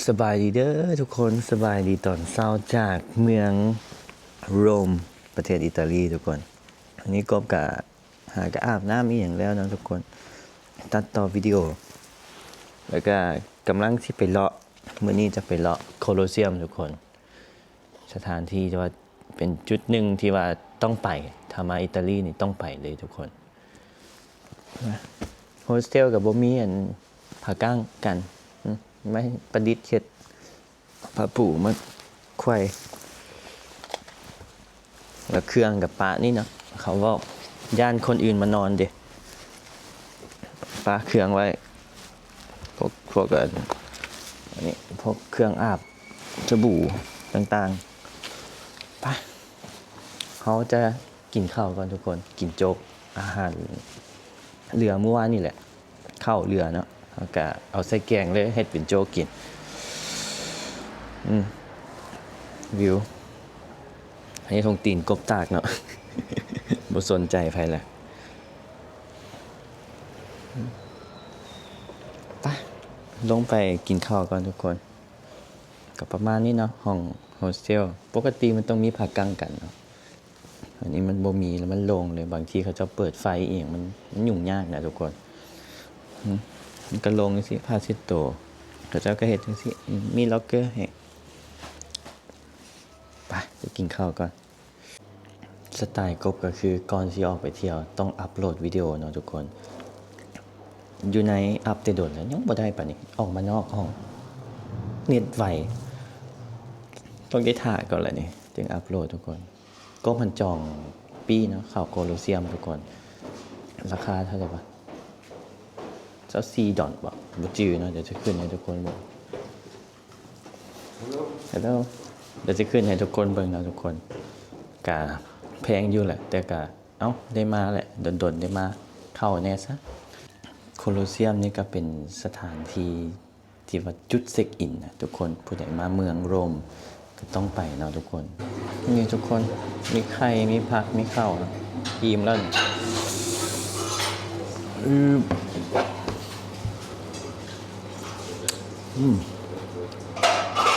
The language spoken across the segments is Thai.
สบายดีเด้อทุกคนสบายดีตอนเช้าจากเมืองโรมประเทศอิตาลีทุกคนอันนี้ก็หากอาบน้ำอีกอย่างแล้วนะทุกคนตัดต่อวิดีโอแล้วก็กำลังที่ไปเลาะเมื่อนี้จะไปเลาะโคลอสเซียมทุกคนสถานที่ที่ว่าเป็นจุดหนึ่งที่ว่าต้องไปถ้ามาอิตาลีนี่ต้องไปเลยทุกคนโฮสเทลกับบ่มีอันผาก้างกันไม่ประดิษฐ์เช็ดผ้าปูมาไขว้แล้วเครื่องกับปะนี่เนาะเขาบอกย่านคนอื่นมานอนเด็ปะเครื่องไว้พวกอันนี้พวกเครื่องอาบสบู่ต่างๆปะเขาจะกินข้าวก่อนทุกคนกินโจ๊กอาหารเรือเมื่อวานนี่แหละข้าวเรือเนาะแล้วก็เอาใส่แกงเลยเฮ็ดเป็นโจ๊กกินวิวอันนี้ทงตีนกบตากเนาะ บ่สนใจไผแหละไปลงไปกินข้าวก่อนทุกคนก็ประมาณนี้เนาะห้องโฮสเทลปกติมันต้องมีผักกังกันเนาะอันนี้มันบ่มีแล้วมันโล่งเลยบางทีเขาจะเปิดไฟเองมันยุ่งยากนะทุกคนมันก็ลงสิผ้าเช็ดตัวเขาเจ้าก็เฮ็ดจังซี่มีล็อกเกอร์ให้ไปกินข้าวก่อนสไตล์กบก็คือก่อนที่ออกไปเที่ยวต้องอัปโหลดวิดีโอเนาะทุกคนอยู่ในอัปเดตโดนแล้วยังบ่ได้ปะนี่ออกมานอกห้องเน็ตไวต้องได้ถ่ายก่อนแหละนี่จึงอัปโหลดทุกคนก็มันจองปีเนาะเข้าโคลอสเซียมทุกคนราคาเท่าไหร่ปะ$24บ่จื้อเนาะเดี๋ยวจะขึ้นให้ทุกคนบอกแล้วเดี๋ยวจะขึ้นให้ทุกคนเบิ่งนะทุกคนกะแพงอยู่แหละแต่กะได้มาแหละดนๆได้มาเข้าแน่ซะโคลอสเซียมนี่ก็เป็นสถานที่ที่ว่าจุดเช็คอินนะทุกคนผู้ใดมาเมืองโรมก็ต้องไปเนาะทุกคนนี่ทุกคนมีไข่มีผักมีข้าวนะอิ่มแล้ว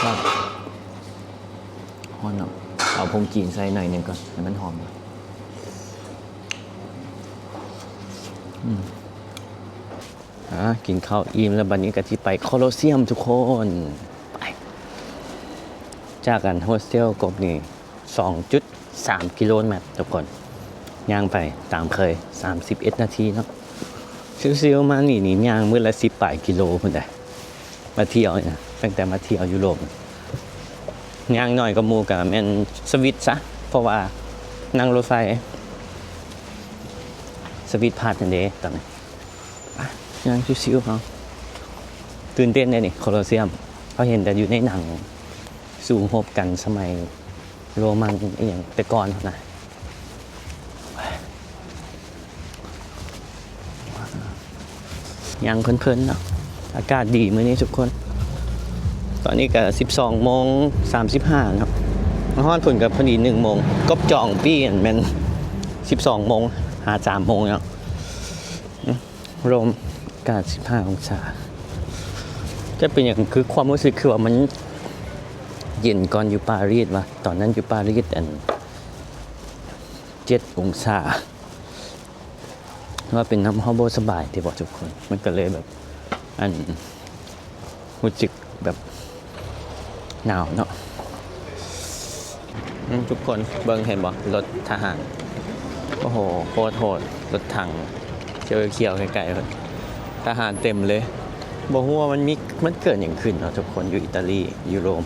ครับหอมเนาะเอาผงจีนใส่หน่อยหนึ่งก่อนให้มันหอมกินข้าวอิ่มแล้วบัดนี้ก็ที่ไปโคลอสเซียมทุกคนไปจากกันโฮสเทลกบนี่ 2.3 กิโลเมตรทุกคนย่างไปตามเคย31นาทีเนาะซิวๆมานี่ย่างมื้อละ18กิโลพุ่นได้มาเที่ยวเนี่ยตั้งแต่มาเที่ยวยุโรปย่างหน่อยก็หมู่ก็แม่นสวิตซะเพราะว่านั่งรถไฟสวิตพาดนั่นเด้ตอนนี้ย่างซิวๆเฮาตื่นเต้นเลยนี่โคลอสเซียมเขาเห็นแต่อยู่ในหนังสู้รบกันสมัยโรมันอีหยังแต่ก่อนนะย่างเพลินๆเนาะอากาศดีมื้อนี้ทุกคนตอนนี้ก็ 12:35 ครับฮอดพุ่นก็พอดี 1 โมงกบจองปี้อันแม่น 12 โมง53 โมงเนาะโรมอากาศ15 องศาจะเป็นอย่างคือความรู้สึกคือว่ามันเย็นก่อนอยู่ปารีสว่ะตอนนั้นอยู่ปารีสอัน7 องศาว่าเป็นน้ำเฮาบ่สบายที่บอกทุกคนมันก็เลยแบบอันรู้สึกแบบหนาวเนาะทุกคนเบิ่งเห็นบ่รถทหารโอ้โหโคตรโหดรถถังเขียวๆไกลๆทหารเต็มเลยบ่ฮู้ว่ามันเกิดหยังขึ้นเนาะทุกคนอยู่อิตาลีอยู่โรม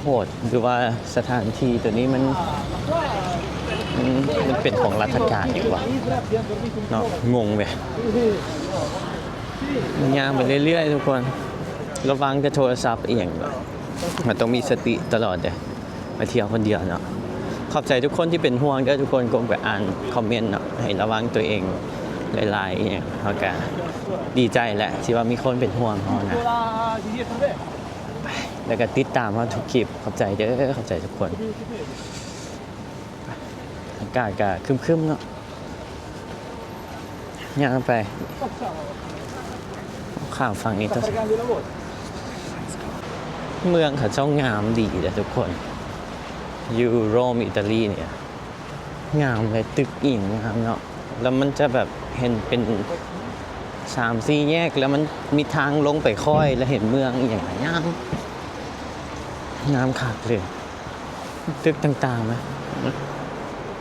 โหดหรือว่าสถานที่ตัวนี้มันเป็นของรัฐการอยู่วะเนาะงงไปมันย่างไปเรื่อยๆทุกคนระวังจะโทรศัพท์เอียงมันต้องมีสติตลอดเลยมาเที่ยวคนเดียวเนาะขอบใจทุกคนที่เป็นห่วงด้วยทุกคนก็ไปอ่านคอมเมนต์เนาะให้ระวังตัวเองหลายๆอย่างเขาก็ดีใจแหละที่ว่ามีคนเป็นห่วงเขานะแล้วก็ติดตามเขาทุกคลิปขอบใจเด้อขอบใจทุกคนอากาศก็ครึ้มๆเนาะย่างไปข้ามฝั่งนี้ต้อง เมืองเขาเจ้างามดีเลยทุกคนอยู่โรมอิตาลีเนี่ยงามเลยตึกอิ่งงามเนาะแล้วมันจะแบบเห็นเป็น3-4แยกแล้วมันมีทางลงไปค่อยแล้วเห็นเมืองอย่างงามงามคักเลยตึกต่างๆไหม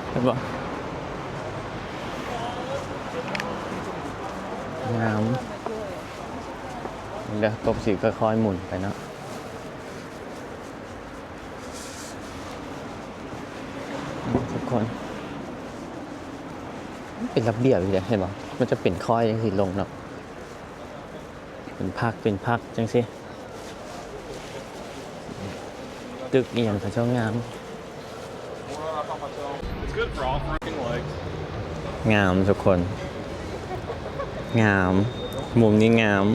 เห็นปะงามเดี๋ยวกบสีค่อยๆหมุนไปเนาะทุกคนเป็นระเบียบเลยเห็นปะมันจะเป็นค่อยจังสิลงเนาะเป็นพักจังสิตึกอีหยังเขาเจ้างามงามทุกคนงามมุมนี้งาม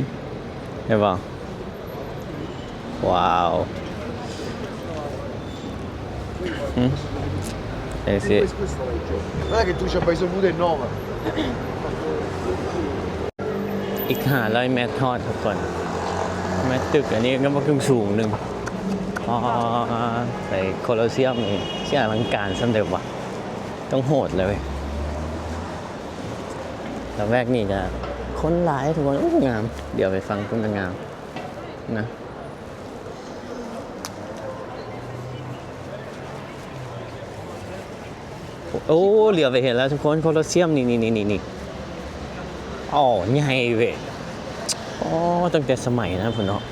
ใช่ป่ะว้าวเอ้สิ Non è che tu ci fai saputo e nova. อีก500 เมตรทอดทุกคนแม้ตึกอันนี้ก็มาครึ่งสูงหนึ่งไปโคลอสเซียมนี่ที่อลังการสำเร็จว่ะต้องโหดเลยแล้วแรกนี่จะคนหลายทุกคนงามเดี๋ยวไปฟังคนงามนะโอ้เหลือไปเห็นแล้วทุกคนโคลอสเซียมนี่อ๋อใหญ่เว้ยอ๋อตั้งแต่สมัยนะผมเนาะ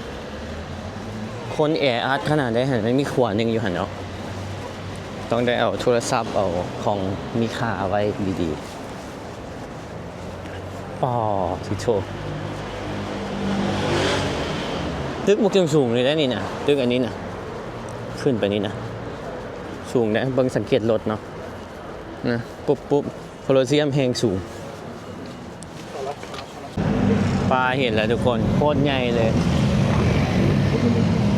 คนแออัดขนาดได้เห็นไม่มีขวานหนึ่งอยู่หันเนาะต้องได้เอาโทรศัพท์เอาของมีค่าไว้ดีๆปอสิโชตึกมุกยังสูงเลยได้นี่นะตึกอันนี้นะขึ้นไปนี่นะสูงนะเบิ่งสังเกตรถเนาะนะปุ๊บโคลอสเซียมแห่งสูงปลาเห็นแล้วทุกคนโคตรใหญ่เลย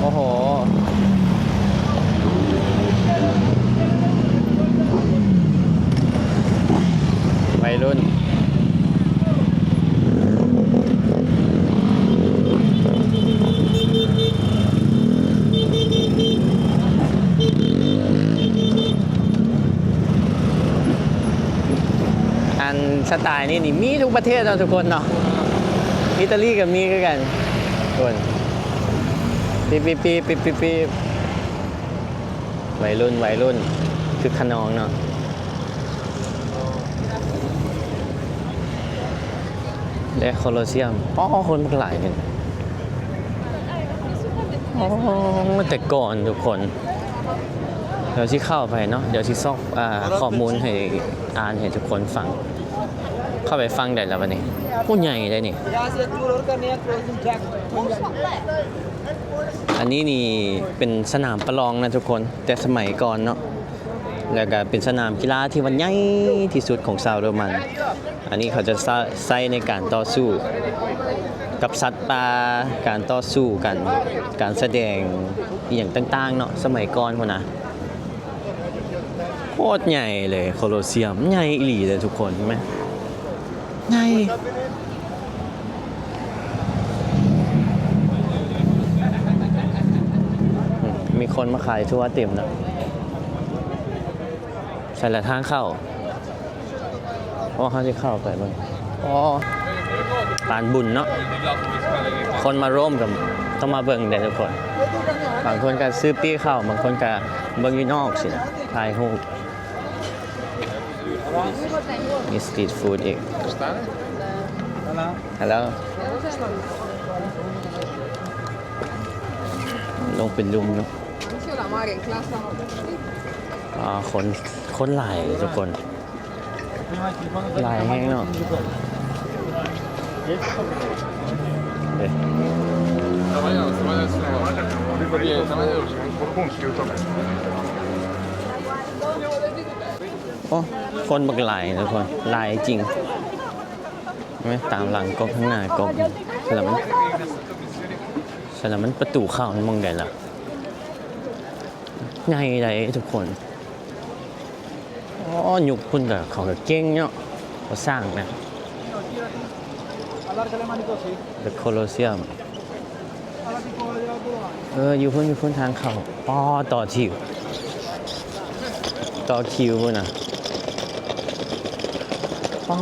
โอ้โหวัยรุ่นอันสไตล์นี่มีทุกประเทศเราทุกคนเนาะอิตาลีกับมีก็กันคนปีวัยรุ่นคือขนองเนาะและโคลอสเซียมคนมันหลายกันแต่ก่อนทุกคนเดี๋ยวที่เข้าไปเนาะเดี๋ยวที่ซอกข้อมูลให้อ่านให้ทุกคนฟังเข้าไปฟังได้แล้ววันนี้ผู้ใหญ่เลยนี่อันนี้นี่เป็นสนามประลองนะทุกคนแต่สมัยก่อนเนาะแล้วก็เป็นสนามกีฬาที่วันใหญ่ที่สุดของชาวโรมันอันนี้เขาจะใช้ในการต่อสู้กับสัตว์ป่าการต่อสู้กันการแสดงอย่างต่างๆเนาะสมัยก่อนพุ่นนะโคตรใหญ่เลยโคลอสเซียมใหญ่อีหลีเลยทุกคนเห็นไหมใหญ่มีคนมาขายทั่วเต็มนะใส่ละทางเข้าเขาจะเข้าไปบ้างปานบุญเนาะคนมาร่วมกับต้องมาเบิ่งได้ทุกคนบางคนก็ซื้อปี้เข้าบางคนก็เบิ่งอยู่นอกสินะถ่ายรูปมีสตรีทฟู้ดอีกฮัลโหลลงเป็นลุมเนาะคนหลายทุกคนหลายแห้งเนาะคนบักหลายทุกคนหลายจริงไม่ตามหลังกบข้างหน้ากบสลับมันประตูเข้ามันมองใหญ่ละใหญ่เลยทุกคนยุคพุ่นกับเขาเก่งเนาะเขาสร้างนะ The Colosseum อยู่พุ่นทางเข้าป้อต่อคิวพุ่นน่ะป้อ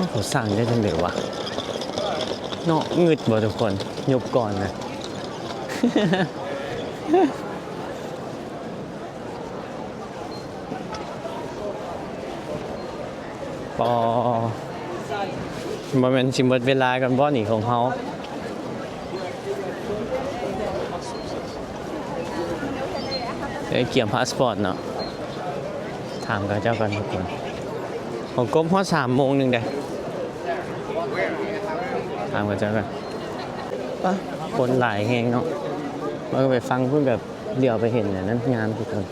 เขาสั่งได้จังเลยวะเนาะงึดบ่ทุกคนยกก่อนนะ ปอบ่แม่นสิหมดเวลากันบ่นี่ของเฮาเกี่ยมพาสปอร์ตเนาะถามกับเจ้ากันทุกคนของกรมฮอด3 โมงนึงเด้ถามกับเจ้ากันปะคนหลายแฮงเนาะมันก็ไปฟังเพิ่นแบบเดี๋ยวไปเห็นเนี่ยนั้นงานทุกคน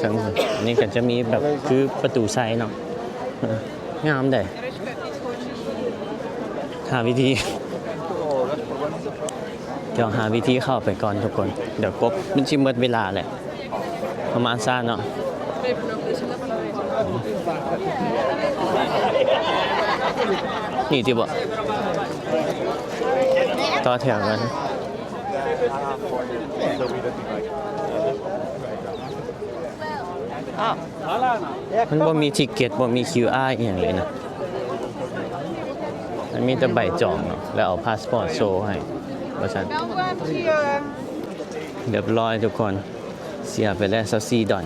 จังอันนี้ก็จะมีแบบคือประตูไซเนาะงามได้หาวิธี เดี๋ยวหาวิธีเข้าไปก่อนทุกคนเดี๋ยวกบมันชิมเมิดเวลาแหละประมาณซ่าเนาะนี่ที่บอกต่อแถวกันมันบ่มีทิกเก็ตบ่มี QR อหย่างเลยนะมันมีแต่ใบจองเนาะแล้วเอาพาสปอร์ตโชว์ให้ว่าฉันเรียบร้อยทุกคนเสียไปแล้ว24 ดอล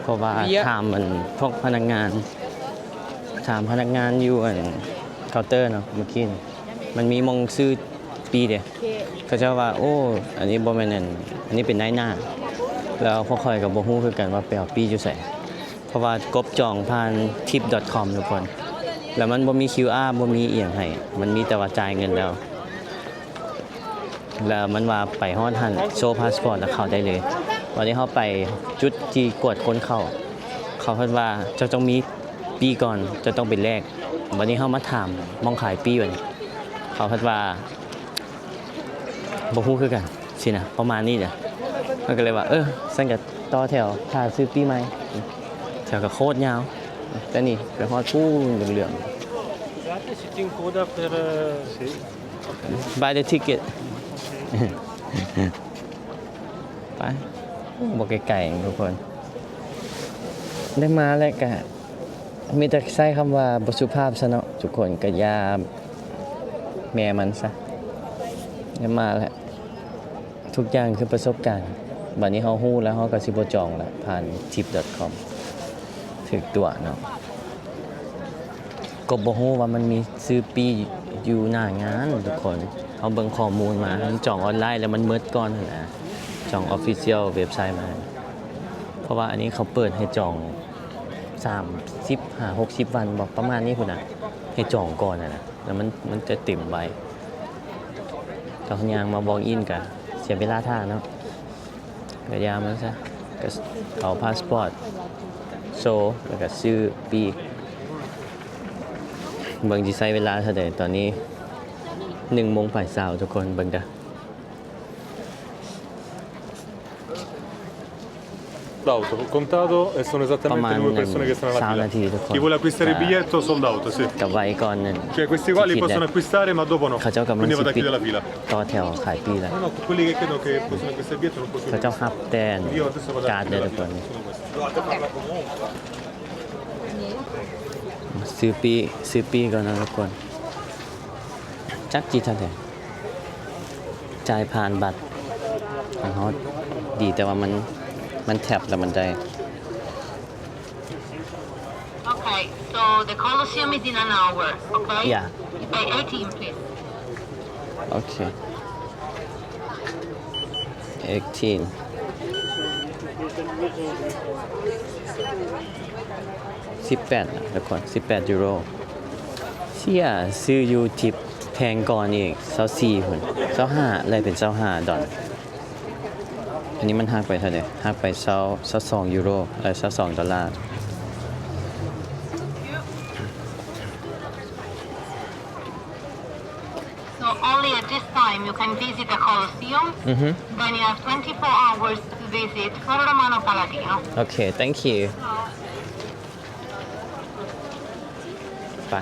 เพราะว่าถามมันพวกพนักงานอยู่เคาน์เตอร์เนาะเมื่อกี้มันมีมงซื้อปีเดียวเขาจะว่าโอ้อันนี้บ่แม่นอันนี้เป็นนายหน้าแล้วพวกข่อยก็บ่ฮู้คือกันว่าไปเอาปีอยู่ไสเพราะว่ากบจองผ่าน tip.com ทุกคนแล้วมันบ่มี QR บ่มีอีหยังให้มันมีแต่ว่าจ่ายเงินแล้วมันว่าไปฮอดหันโชว์พาสปอร์ตแล้วเข้าได้เลยวันนี้เขาไปจุดที่กวดคนเข้าเขาเพิ่นว่าจะต้องมีปีก่อนจะต้องเป็นแรกวันนี้เขามาถามมองขายปีวันนี้เขาเพิ่นว่าบ่ฮู้คือกันสินะประมาณนี้จ้ะมันก็เลยว่าซั่นก็ต่อแถวถ้าซื้อปีใหม่แถวก็โคตรยาวแต่นี่ไปฮอดผู้เหลืองๆ buy the ticket ไปบอกไก่ๆทุกคนได้มาแล้วก็มีแต่ใช้คำว่าบสุภาพซะเนาะทุกคนก็ยาแม่มันซะได้มาแล้วทุกอย่างคือประสบการณ์บัดนี้เฮาฮู้แล้วเฮาก็สิบ่จองแล้วผ่าน tip.com ถึกตัวเนาะก็บ่ฮู้ว่ามันมีซื้อปีอยู่หน้างานทุกคนเขาเบิ่งข้อมูลมาจองออนไลน์แล้วมันเมิดก่อนนะจอง Official เว็บไซต์มาเพราะว่าอันนี้เขาเปิดให้จอง60 วันบอกประมาณนี้พุ่นน่ะให้จองก่อนน่ะแล้วมันจะเต็มไว้ก็ยางมาบอกอินก็เสียเวลาท่าเนาะก็ยามันซะก็เอาพาสปอร์ตโชว์แล้วก็ซื้อปีเบิ่งสิใช้เวลาเท่าใดตอนนี้1 โมงบ่ายสาวทุกคนเบิ่งเด้อ L'auto, ho contato e sono esattamente 2 persone che sono alla นาที fila. ทุกคน Chi vuole acquistare il biglietto sold out, sì. กับไว้ก่อนนั่น Cioè questi qua li possono acquistare ma dopo no. เขาเจ้ากำลัง Quindi สิ vado a ปิด chiudere la fila. ต่อแถวขายปีแล้ว No, no, quelli che credono che possono acquistare il biglietto non possono. เขาเจ้าฮับแตน Io adesso vado การ์ a ดเด้อ chiudere ทุ la กคน fila. Sono questi. ซื้อปีก่อนนะทุกคนจักจีเท่าไหร่จ่ายผ่านบัตรของเขาดีแต่ว่ามันแท็บแล้วมันได้ Okay, so the Colosseum is in an hour, okay? Yeah. You pay 18, please. โอเค18นะทุกคน18 ยูโรเชี่ยซื้อยูทิปแพงก่อนอีก24พุ่น25เลยเป็น25 ดอลอันนี้มันหักไปเท่าไหร่หักไป22 ยูโร22 ดอลลาร์ So only at this time you can visit the Colosseum. Then you have 24 hours to visit Foro Romano Palatino. โอเค thank you ไป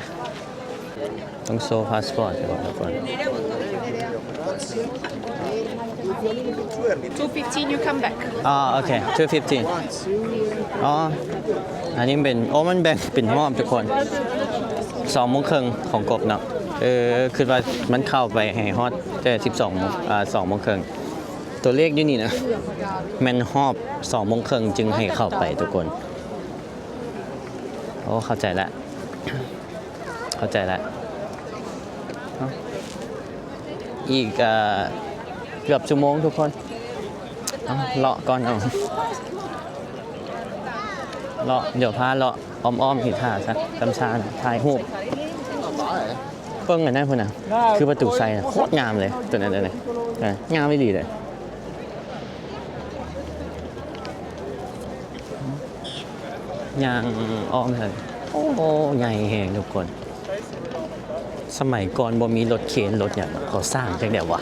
ต้องโชว์พาสปอร์ตก่อนทุกคน 2:15 you come back. อ๋อโอเค2:15อ๋ออันนี้เป็นมันแบ่งเป็นรอบทุกคน2 โมงครึ่งของกบเนาะคือว่ามันเข้าไปให้ฮอดแต่12 โมง2 โมงครึ่งตัวเลขอยู่นี่นะแม่นฮอบ2 โมงครึ่งจึงให้เข้าไปทุกคนโอ้เข้าใจแล้วอีกเกือบชั่วโมงทุกคนเลาะก่อนเลาะเดี๋ยวพาเลาะอ้อมๆหิท่าซะกำชาถ่ายรูปเปิ้งกันได้พุ่นน่ะคือประตูไซน่ะโคตรงามเลยตัวนั้นเลยงามไม่ดีเลยยางอ้อมเลยโอ้ใหญ่แหงทุกคนสมัยก่อนบ่มีรถเข็นรถอย่างเขาสร้างจังเดียววะ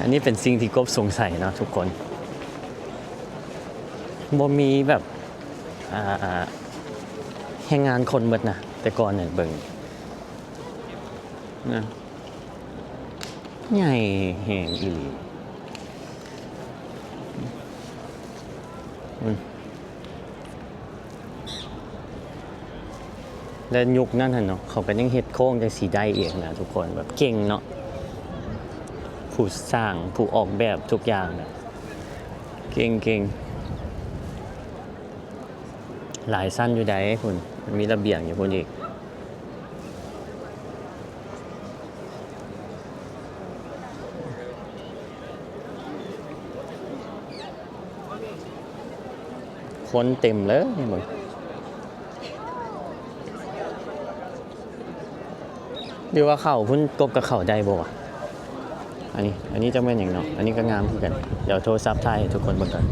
อันนี้เป็นสิ่งที่กบสงสัยเนาะทุกคนบ่มีแบบแรงงานคนหมดนะแต่ก่อนเนี่ยเบิ่งนะใหญ่แหงอีหลีและยุคนั้นเนาะเขาเป็นยังเฮ็ดโค้งจังสีได้เองนะทุกคนแบบเก่งเนาะผู้สร้างผู้ออกแบบทุกอย่างนะเก่งหลายสั้นอยู่ได้คุณมันมีระเบียงอยู่คุณอีกคนเต็มเลยนี่มึงดูว่าเข่าพุ่นกบกับเข่าได้บ่วะอันนี้จะเป็นอย่างเนาะอันนี้ก็งามขึ้นกันเดี๋ยวโทรศัพท์ถ่ายให้ทุกคนเบิ่งกัน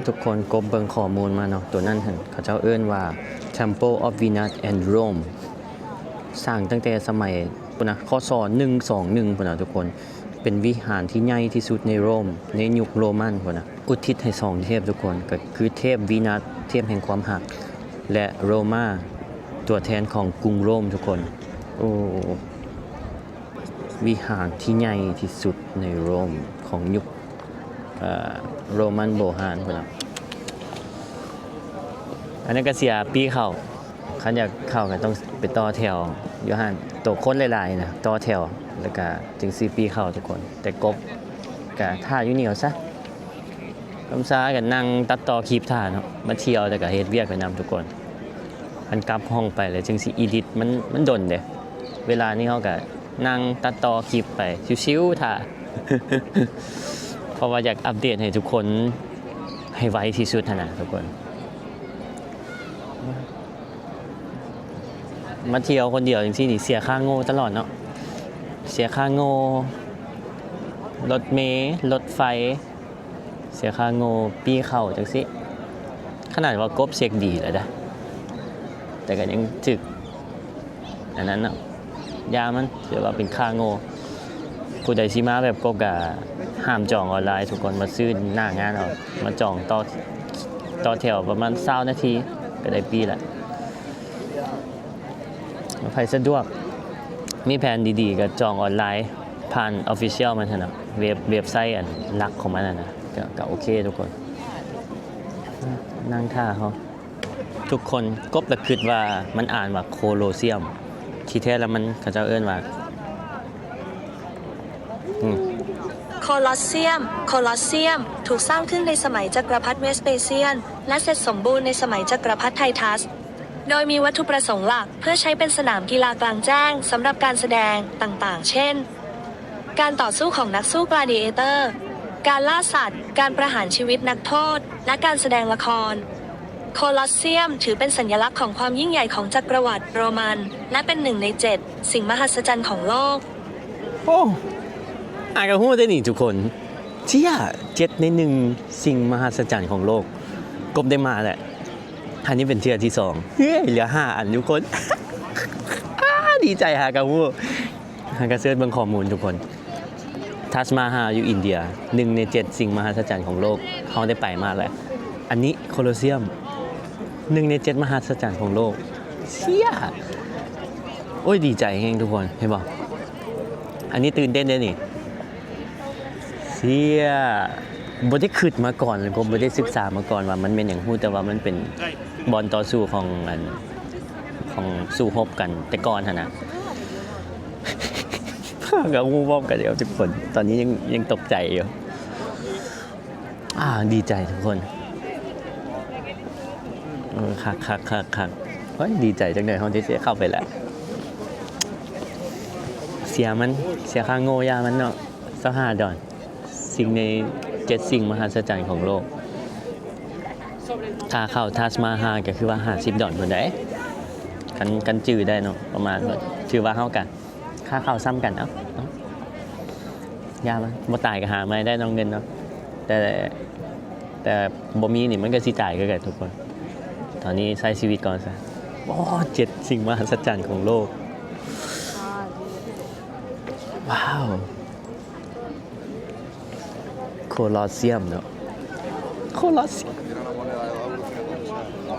ทุกคนกบเบิ่งข้อมูลมาเนาะตัวนั้นเห็นเขาเจ้าเอิ้นว่า Temple of Venus and Rome สร้างตั้งแต่สมัยปุ่นนะคศ121ปุ่นนะทุกคนเป็นวิหารที่ใหญ่ที่สุดในโรมในยุคโรมันปุ่นนะอุทิศให้2 เทพทุกคนก็คือเทพวีนัสเทพแห่งความหักและโรมาตัวแทนของกรุงโรมทุกคนโอ้วิหารที่ใหญ่ที่สุดในโรมของยุคโรมันโบราณพุ่นนะอันนั้นก็เสียปีเข้าคันอยากเข้าก็ต้องไปต่อแถวอยู่หั่นตัวคนหลายๆนะต่อแถวแล้วก็จึง4 ปีเข้าทุกคนแต่กบก็ท่าอยู่นี่เอาซะคำซาก็นั่งตัดต่อคลิปท่าเนาะมาเที่ยวแต่ก็เฮ็ดเวียกไปนำทุกคนมันกลับห้องไปแล้วจึงสิอีดิทมันดนเด้เวลานี้เฮาก็นั่งตัดต่อคลิปไปชิวๆท่า เพราะว่าอยากอัปเดตให้ทุกคนให้ไวที่สุดนะทุกคนมาเที่ยวคนเดียวจริงๆนี่เสียค่าโง่ตลอดเนาะเสียค่าโง่รถเมล์รถไฟเสียค่าโง่ปีเข้าจังสิขนาดว่ากบเช็คดีแล้วนะแต่ก็ยังจึกอันนั้นเนาะยามันเรียกว่าเป็นค่าโง่ผู้ใดสิมาแบบกบก็ห้ามจองออนไลน์ทุกคนมาซื้อหน้างานเอามาจองต่อแถวประมาณ20 นาทีก็ได้ปีละใครสะดวกมีแผนดีๆก็จองออนไลน์ผ่าน Official มันเถอะนะเว็บไซต์อันหลักของมันนะก็โอเคทุกคนนั่งท่าเขาทุกคนกบแต่คิดว่ามันอ่านว่าโคโลเซียมที่แท้แล้วมันเขาจะเอิ้นว่าโคลอสเซียมถูกสร้างขึ้นในสมัยจักรพรรดิเวสเปเซียนและเสร็จสมบูรณ์ในสมัยจักรพรรดิไททัสโดยมีวัตถุประสงค์หลักเพื่อใช้เป็นสนามกีฬากลางแจ้งสำหรับการแสดงต่างๆเช่นการต่อสู้ของนักสู้กลาดิเอเตอร์การล่าสัตว์การประหารชีวิตนักโทษและการแสดงละครโคลอสเซียมถือเป็นสัญลักษณ์ของความยิ่งใหญ่ของจักรวรรดิโรมันและเป็น1 ใน 7สิ่งมหัศจรรย์ของโลกโอ้อ่านกับหูได้นี่ทุกคนเชี่ย7 ใน 1สิ่งมหัศจรรย์ของโลกกบได้มาแหละอันนี้เป็นเที่ยวที่2เฮ้ยเหลือ5 อันทุกคน ดีใจหากับหูหากระเซิร์ชเบิ่งข้อมูลทุกคน ทัสมาฮาอยู่อินเดีย1 ใน 7 สิ่งมหัศจรรย์ของโลกเขาได้ไปมาแล้วอันนี้โคลอเซียม1 ใน 7 มหัศจรรย์ของโลกเชี่ยโอ้ยดีใจแฮงทุกคนเห็นบ่อันนี้ตื่นเต้นเด้นี่เชี่ยบ่ได้คิดมาก่อนเลยผมบ่ได้ศึกษามาก่อนว่ามันเป็นหยังฮู้แต่ว่ามันเป็นบอลต่อสู้ของสู้รบกันแต่ก่อนหั่นนะ กับงูบอมกันเดียวทุกคนตอนนี้ยังตกใจอยู่ดีใจทุกคนคักเฮ้ยดีใจจังเลยเขาที่เสียเข้าไปแล้วเสียค่าโง่ยามันเนาะ25 ดอลสิ่งใน7 สิ่งมหัศจรรย์ของโลกค่าเข้าทัสมาฮาก็คือว่า50 ดอลเหมือนได้กันจื้อได้เนาะประมาณชื่อว่าเท่ากันค่าเข้าซ้ำกันเอ้ายามันบ่ตายก็หาไม่ได้น้องเงินเนาะแต่บ่มีนี่มันก็สิตายก็กันทุกคนตอนนี้ใช้ชีวิตก่อนซะ7 สิ่งมหัศจรรย์ของโลกว้าวโคลอสเซียมเนาะโคลอสเซียม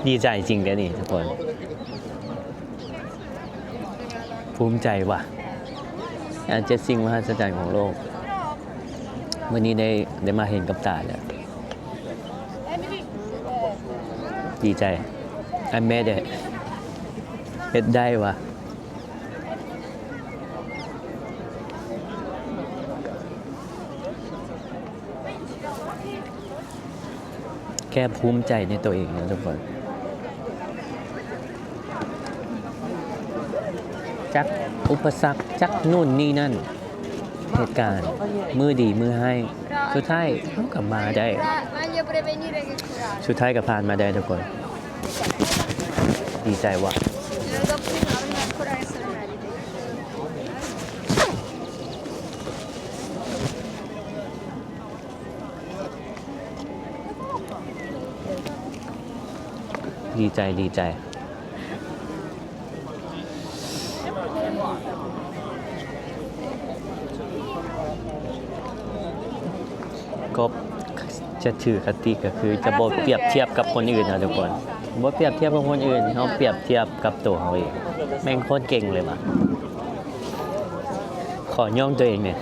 ดีใจจริงเด้อนี่ทุกคนภูมิใจว่ะ7 สิ่งมหัศจรรย์ของโลกวันนี้ได้มาเห็นกับตาแล้วดีใจ I made it เฮ็ดได้ว่ะแค่ภูมิใจในตัวเองนะทุกคนจักอุปสรรคจักนู่นนี่นั่นเหตุการณ์มือดีมือให้สุดท้ายเขากลับมาได้สุดท้ายก็ผ่านมาได้ทุกคนดีใจว่ะดีใจก็จะถือคติก็คือจะบ่เปรียบเทียบกับคนอื่นนะทุกคนบ่เปรียบเทียบกับคนอื่นเขาเปรียบเทียบกับตัวเขาเองแม่งโคตรเก่งเลยว่ะขอย่องตัวเองเนี่ย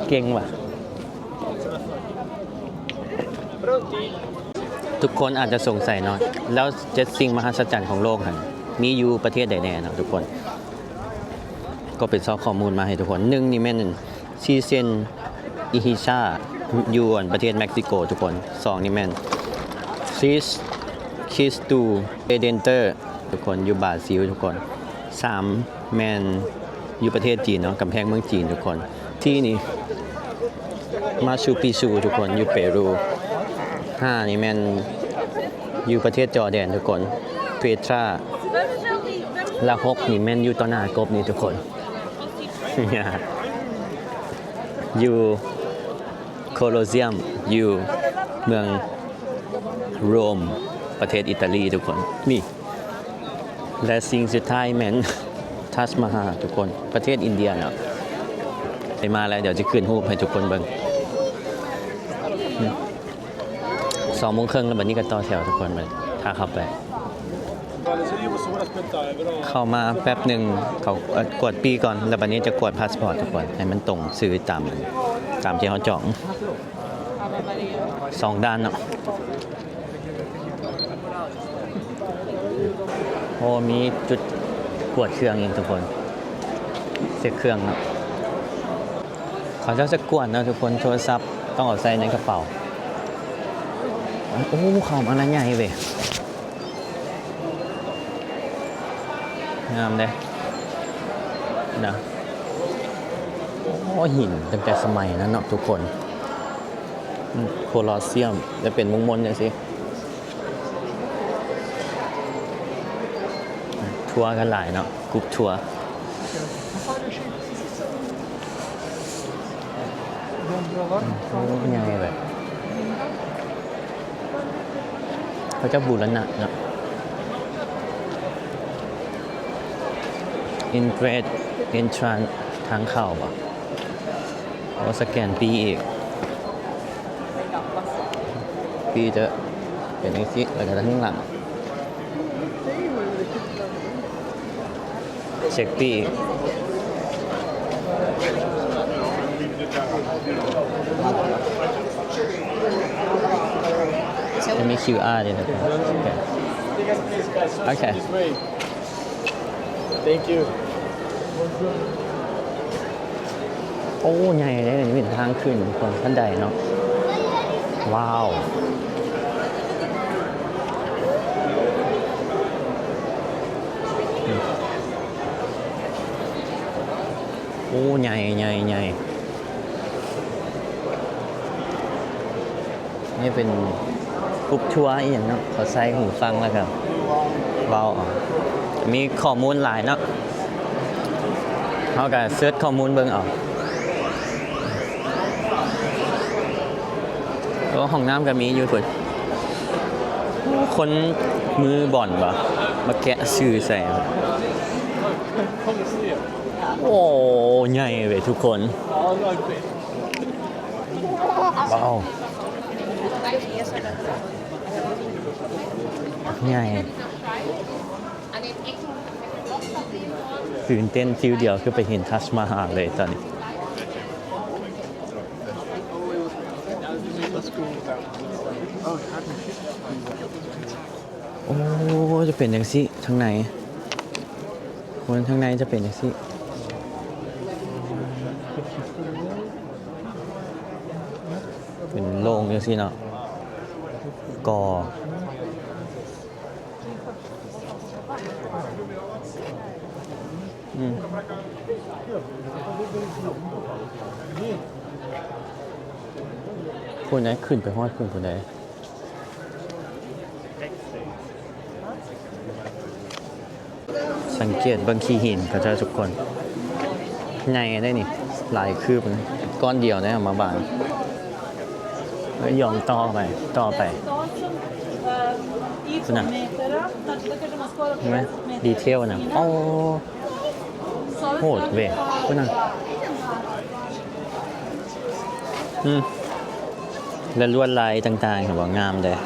เก่งว่ะทุกคนอาจจะสงสัยเนาะแล้ว7 สิ่งมหัศจรรย์ของโลกหั่นมีอยู่ประเทศใดแน่เนาะทุกคนก็เป็นข้อมูลมาให้ทุกคน1นี่แม่นซีเซนอิฮิชาอยู่ประเทศเม็กซิโกทุกคน2นี่แม่นคิสตูเอเดนเตอร์ทุกคนอยู่บราซิลทุกคน3แม่นอยู่ประเทศจีนเนาะกำแพงเมืองจีนทุกคนที่นี่มาชูปิชูทุกคนอยู่เปรู5นี่แม่นอยู่ประเทศจอร์แดนทุกคนเพตราและ6นี่แม่นอยู่ต่อหน้ากบนี่ทุกคน อยู่โคลอเซียมอยู่เมืองโรมประเทศอิตาลีทุกคนนี่และสิ่งสุดท้ายแม่นทัสมาฮาทุกคนประเทศอินเดียเนาะไปมาแล้วเดี๋ยวจะขึ้นรูปให้ทุกคนเบิ่ง2:30แล้วบัดนี้ก็ต่อแถวทุกคนไปถ้าเข้าไปเข้ามาแป๊บหนึ่งเขากดปีก่อนแล้วบัดนี้จะกดพาสปอร์ตทุกคนให้มันตรงซื้อตามที่เขาจอง2 ด้านเนาะโอ้มีจุดกวดเครื่องเองทุกคนเช็คเครื่องเนาะเขาจะกวดนะทุกคนโทรศัพท์ต้องเอาใส่ในกระเป๋าโอ้เขามาแล้วใหญ่เว้ยงามเลยนะโอ้หินตั้งแต่สมัยนั้นเนาะทุกคนโคลอสเซียมจะเป็นมุงมนอย่างสิทัวร์กันหลายเนาะกรุ๊ปทัวร์ยังไงแบบเขาจะบูรณะเนาะอินเทรนทางเข้าป่ะ เอาสแกนปีอีกปีจะเป็นอย่างนี้แล้วก็ข้างหลังเช็คปีอีกจะมี QR ด้วยนะครับโอเค Thank you. โอ้ใหญ่เลยนี่เป็นทางขึ้นคนขั้นใดเนาะว้าวโอ้ใหญ่ใหญ่ใหญ่นี่เป็นกรุ๊ปทัวร์อีกอย่างเนาะเขาใส่หูฟังแล้วครับว้าวมีข้อมูลหลายเนาะเขาก็เสิร์ชข้อมูลเบิ่งเอาแล้วห้องน้ำก็มีอยู่ทุกคนมือบ่อนปะมาแกะชื่อใส่โอ้ใหญ่เลยทุกคนว้าวใหญ่ตื่นเต้นฟิลเดียวคือไปเห็นทัชมาฮาลเลยตอนนี้โอ้จะเป็นอย่างสิทางไหนคนทางในจะเป็นอย่างสิเป็นโล่งอย่างสิเนาะก่อคนไหนขึ้นไปฮอดคนไหนสังเกตบางขี้หินก็จะทุกคนใหญ่ได้นี่หลายคืบนะก้อนเดียวได้มาบางแล้วยอมต่อไปคุณน่ะเห็นไหมดีเทลนะโอ้โหดเว้ยคุณน่ะและลวดลายต่างๆเห็นว่างามเลย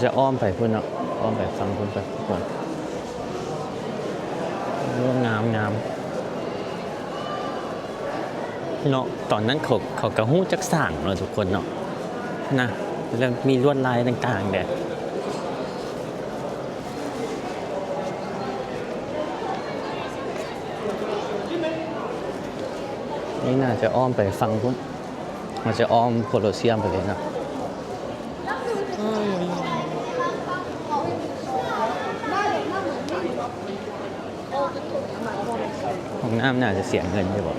จะอ้อมไปพุ่นเนาะอ้อมไปฟังพุ่นไปทุกคนงามเนาะตอนนั้นเขากระหู้จักสั่งเราทุกคนเนาะนะแล้วมีลวดลายต่างๆเด็ดนี่น่าจะอ้อมไปฟังพุ่นมันจะอ้อมโคลอเซียมไปเลยนะห้องน้ำน่าจะเสียเงินใช่ป่ะ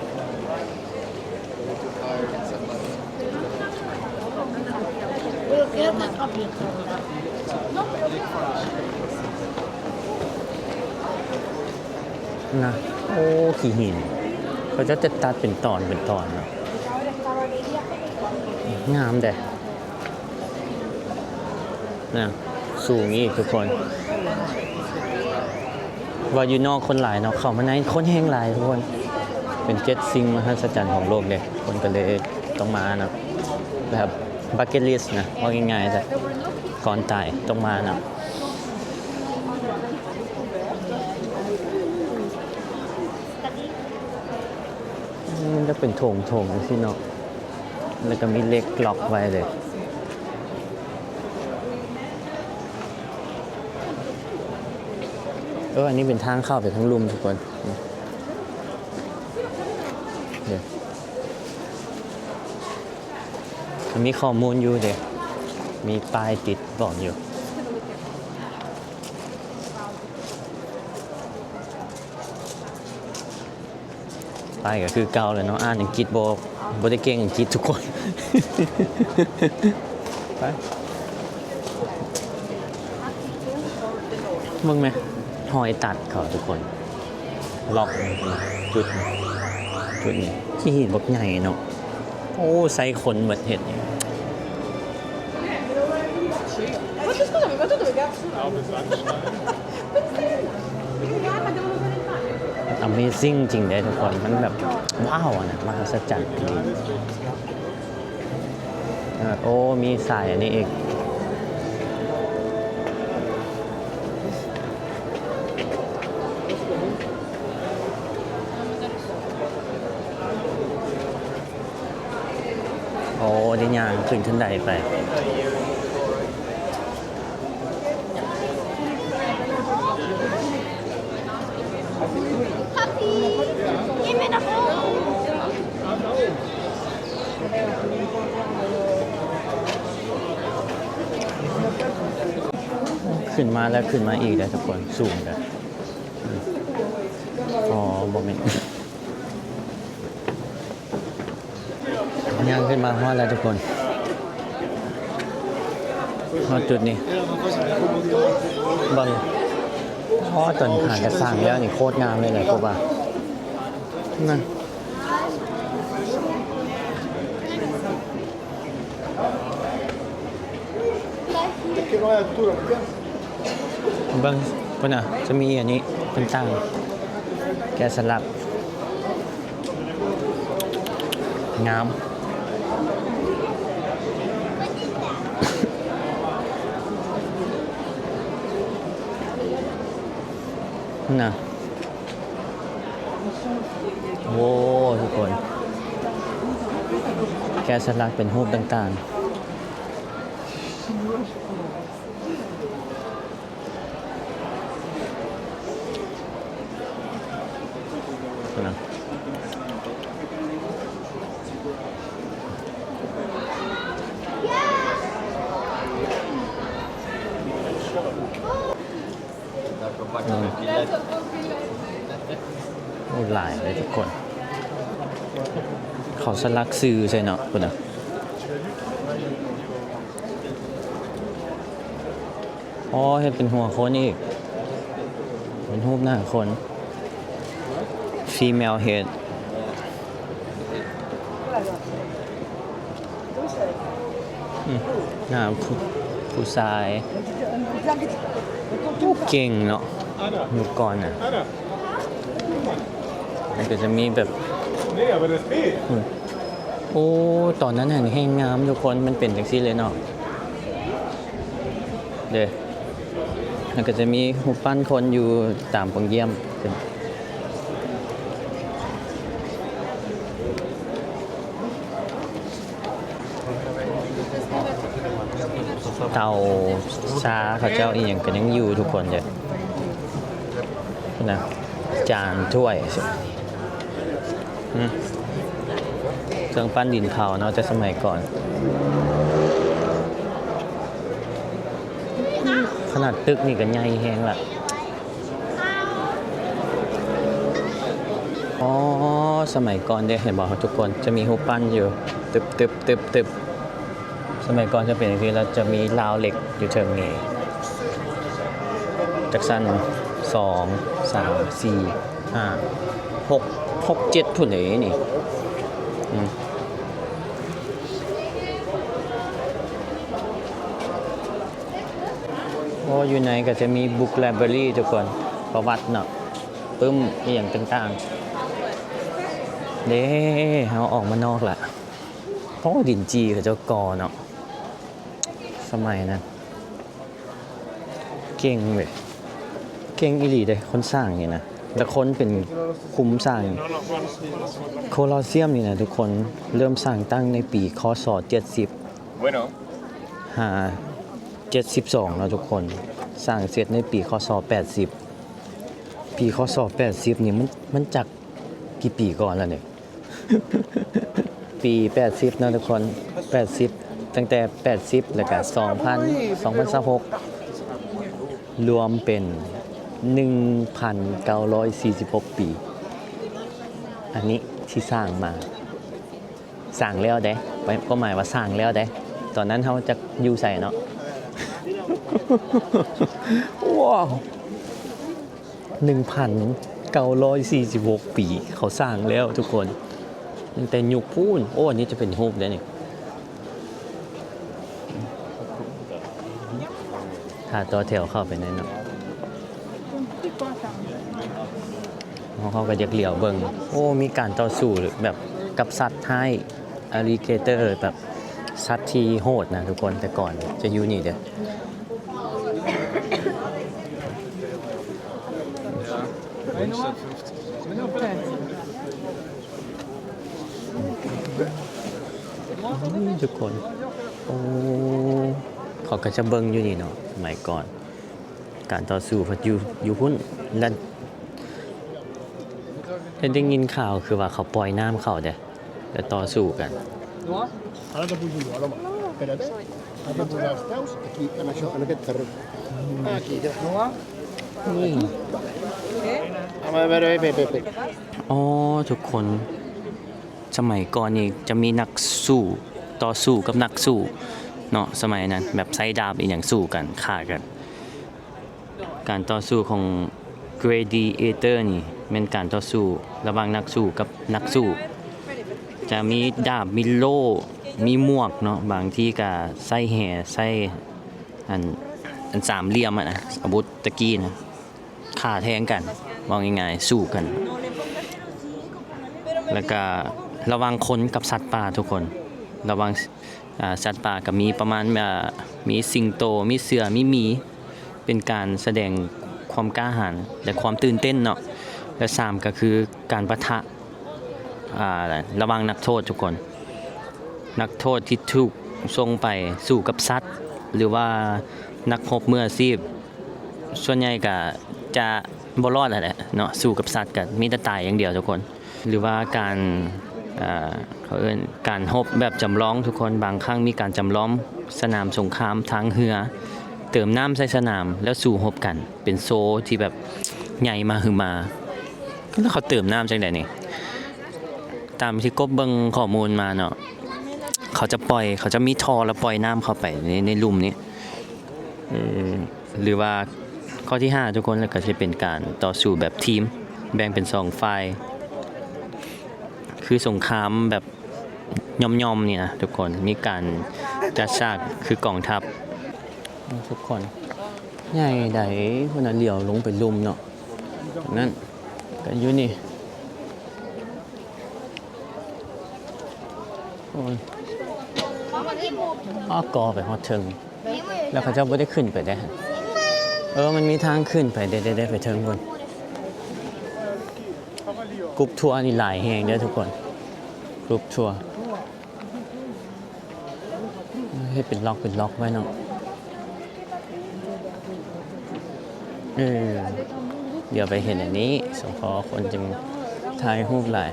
นะโอ้ขี้หินเขาจะตัดเป็นตอนเนาะงามเด้นะสูงอีกทุกคนว่าอยู่นอกคนหลายเนาะเข้ามาในคนแห้งหลายทุกคนเป็น7 สิ่งมหัศจรรย์ของโลกเลยคนก็เลยต้องมานะแบบบักเก็ตลิสต์นะว่าง่ายๆแต่ก่อนตายต้องมานะมันจะเป็นโถงที่เนาะแล้วก็มีเหล็กล็อกไว้เลยอันนี้เป็นทางเข้าไปทั้งลุมทุกคนเดี๋ยวมีข้อมูลอยู่เดี๋ยวมีป้ายติดบอกอยู่ป้ายก็คือเก่าเลยเนาะอ่านอังกฤษบ่ได้เก่งอังกฤษทุกคนไปมึงไหมหอยตัดเขาทุกคนล็อกจุดนี้ที่หินบักใหญ่เนาะโอ้ใส่ขนเหมือนเห็ดเนี่ย Amazing จริงเลยทุกคนมันแบบว้าวอะนะมหัศจรรย์ดีโอ้มีสายอันนี้อีกโอ้ดิยางขึ้นใดไปขึ้นมาแล้วขึ้นมาอีกเลยทุกคนสูงเลยอ๋อบอกไม่ย่างขึ้นมาฮอดแล้วทุกคนฮอดจุดนี้บังฮอดตอนผ่านกระสังแล้วนี่โคตรงามเลยเลยพวกว่านั่นเบิ้งเพิ่นน่ะจะมีอันนี้เป็นตั้งแกะสลักงามน่ะโว้ทุกคนแกะสลักเป็นรูปต่างๆนะโอ้หลายเลยทุกคนเขาสลักซื้อใช่เนาะคุณนะอ๋อเห็นเป็นหัวคนอีกเป็นรูปหน้าคน female head หน้าผู้ชายเก่งเนาะยุคก่อนน่ะมันก็จะมีแบบโอ้ตอนนั้นเห็นให้งามทุกคนมันเป็นจังซี่เลยเนาะเด้มันก็จะมีรูปปั้นคนอยู่ตามปงเยี่ยมเตาชาเขาเจ้าอีกอย่างก็ยังอยู่ทุกคนเลยนะจานถ้วยเครื่องปั้นดินเผาเนาะแต่สมัยก่อนขนาดตึกนี่ก็ใหญ่แฮงละอ๋อสมัยก่อนเด้เห็นบอกทุกคนจะมีรูปปั้นอยู่ตึบสมัยก่อนจะเป็นอย่างนี้แล้วจะมีราวเหล็กอยู่เชิงนี้จากสั้น2 3 4 5 6 7พุ่นเลยนี่โอ้อยู่ในก็จะมีบุ๊กไลบรารีทุกคนประวัติเนาะปึ้มอย่างต่างๆเด้เขาออกมานอกละเพราะดินจีเขาเจ้ากอเนาะสมัยนั้นเก่งเว้ยเก่งอีหลีเลยคนสร้างนี่นะแล้วคนเป็นคุมสร้างโคลอสเซียมนี่นะทุกคนเริ่มสร้างตั้งในปีคศ70 72แล้วทุกคนสร้างเสร็จในปีคศ80ปีคศ80นี่มันจักกี่ปีก่อนแล้วเนี่ย ปี80นะทุกคน80ตั้งแต่80แล้วก็2026รวมเป็น 1,946 ปีอันนี้ที่สร้างมาสร้างแล้วเด้ก็หมายว่าสร้างแล้วเด้ตอนนั้นเขาจะอยู่ใส่เนาะ ว้าว 1,946 ปีเขาสร้างแล้วทุกคนตั้งแต่ยุคพูนโอ้อันนี้จะเป็นรูปแล้วนี่ถ้าต่อแถวเข้าไปในเนาะ เขาก็อยากเหลียวเบิ่งโอ้มีการต่อสู้แบบกับสัตว์ให้อลิเกเตอร์แบบสัตว์ที่โหดนะทุกคนแต่ก่อนจะอยู่นี่เด้อทุกคนโอ้เขาก็จะเบิ่งอยู่นี่เนาะสมัยก่อนการต่อสู้พัดอยู่พุ่นแล้วได้ยินข่าวคือว่าเขาปล่อยน้ำเขาเด้แล้วต่อสู้กัน Ara dopo giuro, allora, per adesso abbiamo la Staus e qui è una pezza. Ah, chi? No? นี่ Ah, ma per. อ๋อทุกคนสมัยก่อนนี่จะมีนักสู้ต่อสู้กับนักสู้เนาะสมัยนั้นแบบใช้ดาบอีกอย่างสู้กันฆ่ากัน การต่อสู้ของ Gladiator นี่เป็นการต่อสู้ระหว่างนักสู้กับนักสู้จะมีดาบมีโล่มีหมวกเนาะบางที่ก็ใส่แห่ใส่อันสามเหลี่ยมอะนะอาวุธตะกี้นะฆ่าแทงกันมองง่ายๆสู้กัน แล้วก็ระวังคนกับสัตว์ป่าทุกคนระวังสัตว์ป่ากับมีประมาณมีสิงโตมีเสือมีหมีเป็นการแสดงความกล้าหาญและความตื่นเต้นเนาะและ3ก็คือการปะทะระวังนักโทษทุกคนนักโทษที่ถูกส่งไปสู้กับสัตว์หรือว่านักรบมืออาชีพส่วนใหญ่ก็จะบ่รอดแหละเนาะสู้กับสัตว์ก็มีแต่ตายอย่างเดียวทุกคนหรือว่าการเขาเอิ้นการรบแบบจำลองทุกคนบางครั้งมีการจำลองสนามสงครามทางเรือเติมน้ำใส่สนามแล้วสู้รบกันเป็นโซที่แบบใหญ่มาหือมาแล้วเขาเติมน้ำจังได๋นี่ตามที่กบเบิ่งข้อมูลมาเนาะเขาจะมีท่อแล้วปล่อยน้ำเข้าไปในหลุมนี้หรือว่าข้อที่5ทุกคนแล้วก็จะเป็นการต่อสู้แบบทีมแบ่งเป็น2ฝ่ายคือสงครามแบบย่อมๆนี่นะทุกคนมีการจัดฉากคือกองทัพทุกคนใหญ่ใดคนน่ะเหลียวลงไปลุมเนาะนั่นก็อยู่นี่โอ้ยกอไปฮอดเทิงแล้วเขาเจ้าบ่ได้ขึ้นไปได้มันมีทางขึ้นไปได้ไปเทิงคนกรุ๊ปทัวร์นี่หลายแห่งเด้อทุกคนกรุ๊ปทัวร์ให้เป็นล็อกไว้เนาะเดี๋ยวไปเห็นอันนี้สงขอคนจึงถ่ายรูปหลาย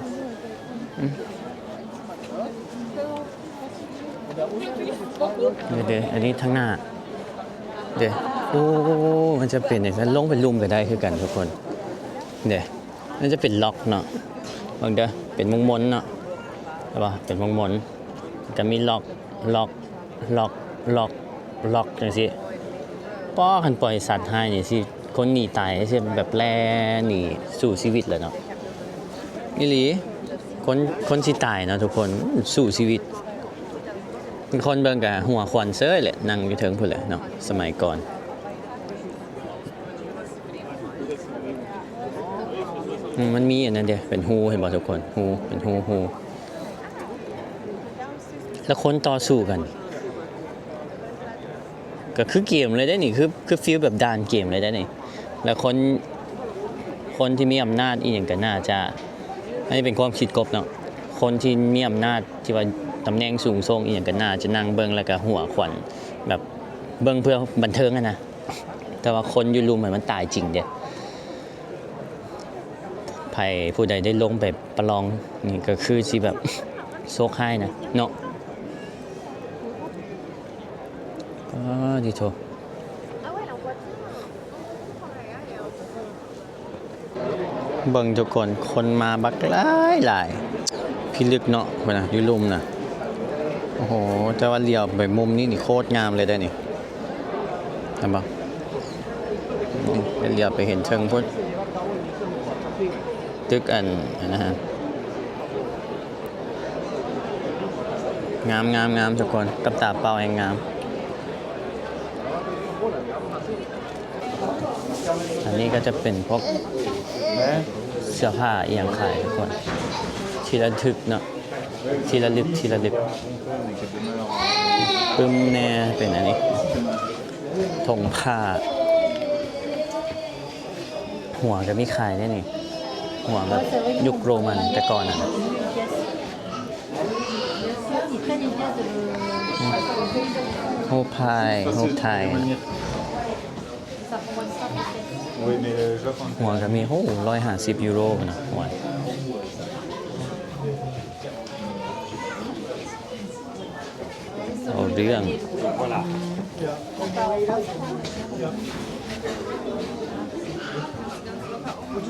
เดี๋ยวอันนี้ทั้งหน้าเดี๋ยวโอ้มันจะเป็นอย่างนั้นลงเป็นลุมก็ได้คือกันทุกคนเดี๋ยวมันจะเป็นล็อกเนาะบางเด้อเป็นมงๆเนาะใช่ป่ะเป็นมงๆจะมีล็อกจังซี่ป้อคันปล่อยสัตว์ให้นี่สิคนหนีตายสิแบบแล่หนีสู่ชีวิตเลยเนาะอีหลีคนสิตายเนาะทุกคนสู่ชีวิตคนเบิ่งก็หัวควันเซ้ยแหละนั่งอยู่เทิงพุ่นแหละเนาะสมัยก่อนมันมีอันนั้นเด้เป็นฮูเห็นบ่ทุกคนฮูเป็นฮูแล้วคนต่อสู้กันก็คือเกมเลยได้นี่คือฟีลแบบด่านเกมเลยได้นี่แล้วคนที่มีอำนาจอีหยังก็น่าจะอันนี้เป็นความคิดกบเนาะคนที่มีอำนาจที่ว่าตำแหน่งสูงส่งอีหยังก็น่าจะนั่งเบิ่งแล้วก็หัวขวัญแบบเบิ่งเพื่อบันเทิงนะแต่ว่าคนอยู่รุมมันตายจริงเด้ไผผู้ใดได้ลงไปประลองนี่ก็คือสิแบบโซกให้นะเนาะดีโถเบิ่งทุกคนมาบักหลายพิลึกเนาะพุ่นน่ะอยู่ลุมน่ะโอ้โหแต่ว่าเลี้ยวไปมุมนี้นี่โคตรงามเลยได้นี่เห็นบ่นี่เลี้ยวไปเห็นเชิงพุ่นตึกอันนะฮะงามทุกคนกับตาเปล่าแห่งงาม อันนี้ก็จะเป็นพวกเสื้อผ้าเอียงขายทุกคนทีละทึกเนาะทีละลึกปึ้มแน่เป็นอันนี้ธงผ้าหัวก็มีขายได้นี่หัวแบบยุคโรมันแต่ก่อนอ่ะรูปพายรูปไทย Oui, mais je pense. หัวก็มี150 ยูโรนะหัวเอาเรื่อง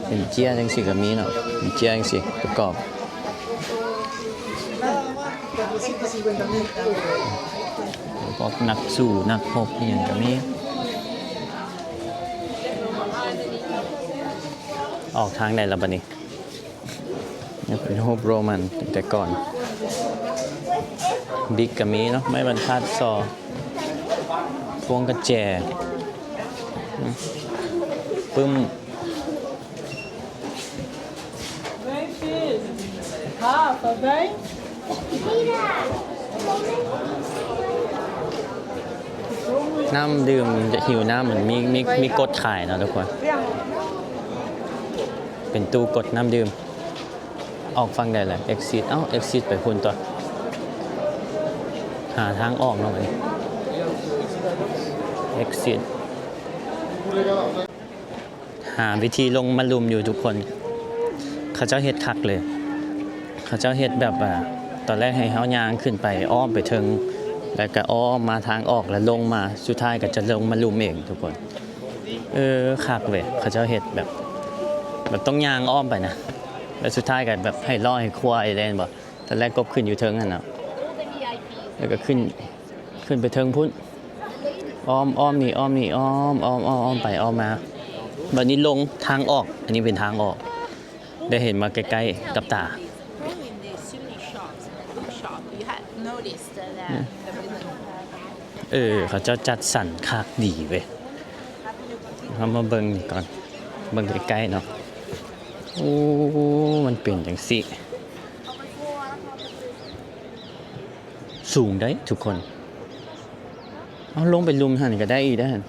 เป็นเจียจังสิก็มีเนาะเป็นเจียจังสิประกอบพวกนักสู้นักรบอหย่างก็มีออกทางไหนละบัดนี้นี่เป็นรูปโรมันแต่ก่อนบิ๊กก็มีเนาะไม่บรรทัดซอพวงกระแจปึ้มน้ำดื่มจะหิวน้ำเหมือนมีกดขายนะทุกคนเป็นตู้กดน้ำดื่มออกฟังได้เลย exit exit ไปพุ่นต่อหาทางออกเนาะ exit หาวิธีลงมาลุมอยู่ทุกคนเขาเจ้าเฮ็ดคักเลยเขาเจ้าเฮ็ดแบบว่าตอนแรกให้เฮาย่างขึ้นไปอ้อมไปถึงแล้วก็อ้อมมาทางออกแล้วลงมาสุดท้ายก็จะลงมาลุมเองทุกคนคักเลยเขาเจ้าเฮ็ดแบบต้องย่างอ้อมไปนะแล้วสุดท้ายก็แบบให้ล่อให้ควายเล่นบ่ตอนแรกกบขึ้นอยู่เทิงนั่นน่ะแล้วก็ขึ้นไปเทิงพุ่นอ้อมนี่อ้อมไปอ้อมมาบัดนี้ลงทางออกอันนี้เป็นทางออกได้เห็นมาใกล้ๆกับตา In the souvenir shops, bookshop, you had noticed that the เขาเจ้าจัดสรรคักดีเว้ยเรามาเบิ่งนี่ก่อนเบิ่งใกล้ๆเนาะโอ้มันเป็นจังสิสูงได้ทุกคนเอาลงไปลุมหั่นก็ได้อีกได้หั่น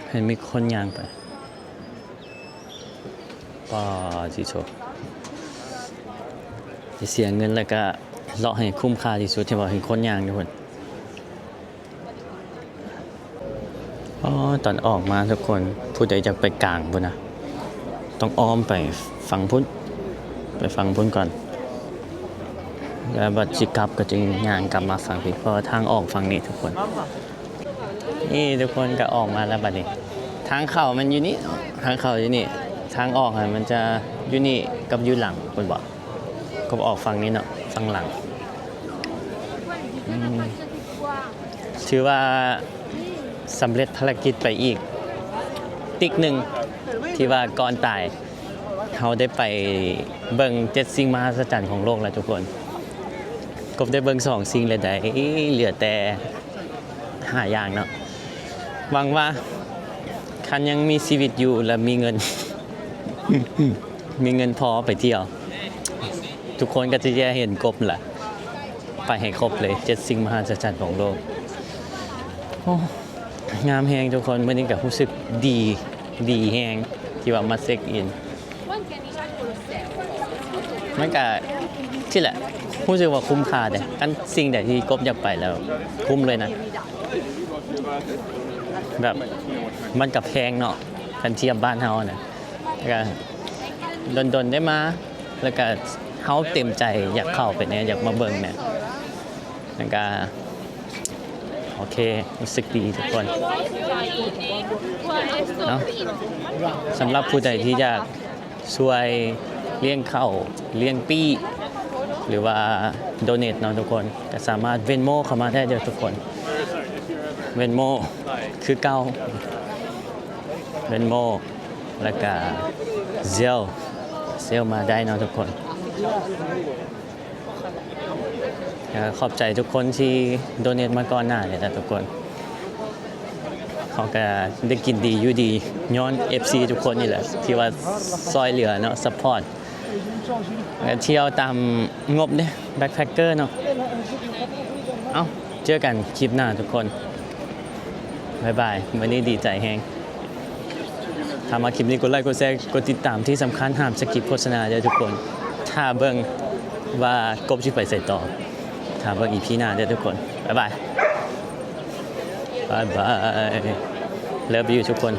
เห็นมีคนย่างไปป้าจิโชจะเสียเงินแล้วก็เลาะให้คุ้มค่าที่สุดที่ว่าเห็นคนย่างทุกคนตอนออกมาทุกคนผู้ใดจะไปกลางพุ่นนะต้องอ้อมไปฝั่งพุ่นไปฝั่งพุ่นก่อนแล้วบัดสิกลับก็จึงย่างกลับมาฝั่งพี่เพราะทางออกฝั่งนี้ทุกคนนี่ทุกคนก็ออกมาแล้วบัดนี้ทางเข้ามันอยู่นี่ทางเข้าอยู่นี่ทางออกมันจะอยู่นี่กับอยู่หลังคุณบอกก็ออกฝั่งนี้เนาะฝั่งหลังถือว่าสำเร็จภารกิจไปอีกติ๊กหนึ่งที่ว่าก่อนตายเขาได้ไปเบิ่ง7 สิ่งมหัศจรรย์ของโลกแล้วทุกคนกบได้เบิ่ง2 สิ่งเลยได้เหลือแต่5 อย่างเนาะหวังว่าคันยังมีชีวิตอยู่และมีเงิน มีเงินพอไปเที่ยวทุกคนก็จะเห็นกบแหละไปให้ครบเลย7 สิ่งมหัศจรรย์ของโลกงามแฮงทุกคนเมื่อนี้ก็รู้สึกดีแฮงที่ว่ามาเช็คอินมันก็ที่แหละรู้สึกว่าคุ้มค่าแต่กันสิ่งใดที่กบอยากไปแล้วคุ้มเลยนะแบบมันกับแพงเนาะกันเทียบบ้านเฮาน่ะแล้วก็ดนได้มาแล้วก็เฮาเต็มใจอยากเข้าไปเนี่ยอยากมาเบิ่งเนี่ยแล้วก็โอเครู้สึกดีทุกคนเนาะสำหรับผู้ใดที่อยากช่วยเลี้ยงข้าวเลี้ยงปี้หรือว่าโดเนทเนาะทุกคนก็สามารถเวนโมเข้ามาได้เด้อทุกคนเวนโมคือเก่าเวนโมแล้วก็เซลมาได้เนาะทุกคนขอบใจทุกคนที่โดเนทมาก่อนหน้าเลยนะทุกคน เขาก็ได้กินดีอยู่ดีย้อน FC ทุกคนนี่แหละที่ว่าซอยเหลือเนาะซัพพอร์ตเที่ยวตามงบเนี่ยแบ็คแพคเกอร์เนาะเอ้าเจอกันคลิปหน้าทุกคนบ๊ายบายวันนี้ดีใจแฮงถ้ามาคลิปนี้กดไลค์กดแชร์กดติดตามที่สำคัญห้ามสกิปโฆษณาเด้อทุกคนถ้าเบิ่งว่ากบสิไปใส่ต่อถ้าเบิ่งอีพีหน้าเด้อทุกคนบ๊ายบายบายบายเลิฟยูทุกคน